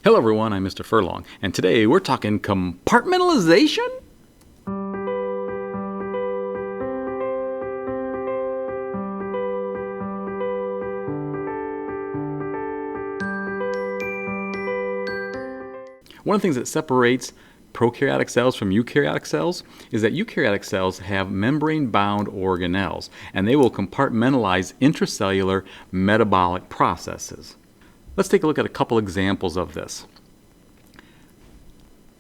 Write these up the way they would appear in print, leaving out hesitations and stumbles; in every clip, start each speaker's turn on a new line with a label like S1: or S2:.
S1: Hello everyone, I'm Mr. Furlong, and today we're talking compartmentalization? One of the things that separates prokaryotic cells from eukaryotic cells is that eukaryotic cells have membrane-bound organelles, and they will compartmentalize intracellular metabolic processes. Let's take a look at a couple examples of this.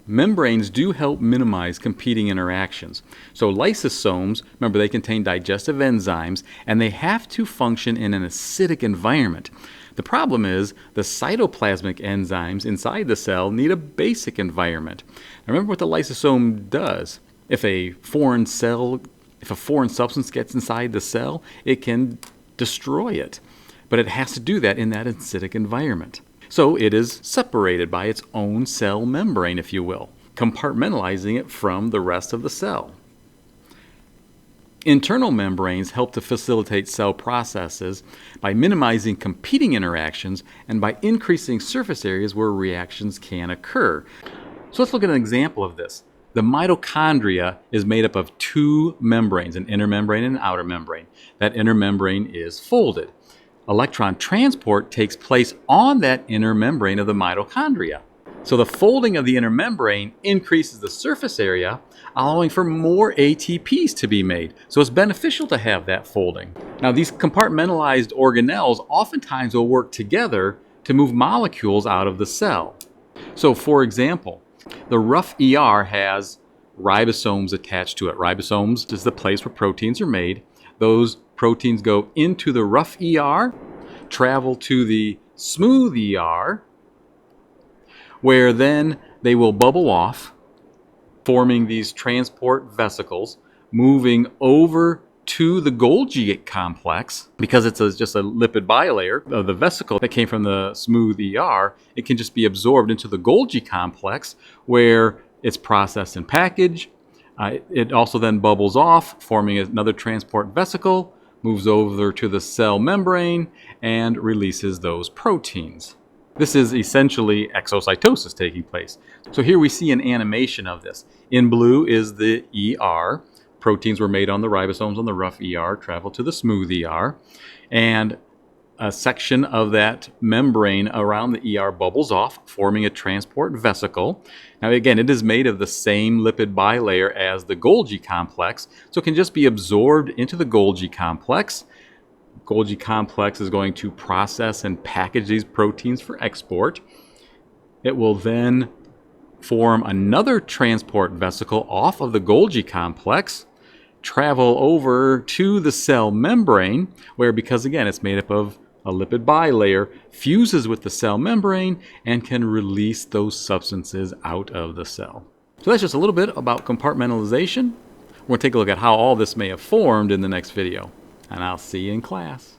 S1: Membranes do help minimize competing interactions. So lysosomes, remember, they contain digestive enzymes, and they have to function in an acidic environment. The problem is the cytoplasmic enzymes inside the cell need a basic environment. Now remember what the lysosome does. If a foreign substance gets inside the cell, it can destroy it. But it has to do that in that acidic environment. So it is separated by its own cell membrane, if you will, compartmentalizing it from the rest of the cell. Internal membranes help to facilitate cell processes by minimizing competing interactions and by increasing surface areas where reactions can occur. So let's look at an example of this. The mitochondria is made up of two membranes, an inner membrane and an outer membrane. That inner membrane is folded. Electron transport takes place on that inner membrane of the mitochondria. So the folding of the inner membrane increases the surface area, allowing for more ATPs to be made. So it's beneficial to have that folding. Now these compartmentalized organelles oftentimes will work together to move molecules out of the cell. So for example, the rough ER has ribosomes attached to it. Ribosomes is the place where proteins are made. Those proteins go into the rough ER, travel to the smooth ER, where then they will bubble off, forming these transport vesicles, moving over to the Golgi complex. Because it's just a lipid bilayer of the vesicle that came from the smooth ER, it can just be absorbed into the Golgi complex, where it's processed and packaged. It also then bubbles off, forming another transport vesicle, moves over to the cell membrane, and releases those proteins. This is essentially exocytosis taking place. So here we see an animation of this. In blue is the ER. Proteins were made on the ribosomes on the rough ER, travel to the smooth ER, and a section of that membrane around the ER bubbles off, forming a transport vesicle. Now again, it is made of the same lipid bilayer as the Golgi complex, so it can just be absorbed into the Golgi complex. Golgi complex is going to process and package these proteins for export. It will then form another transport vesicle off of the Golgi complex, travel over to the cell membrane, where, because again it's made up of a lipid bilayer, fuses with the cell membrane and can release those substances out of the cell. So that's just a little bit about compartmentalization. We're going to take a look at how all this may have formed in the next video, and I'll see you in class.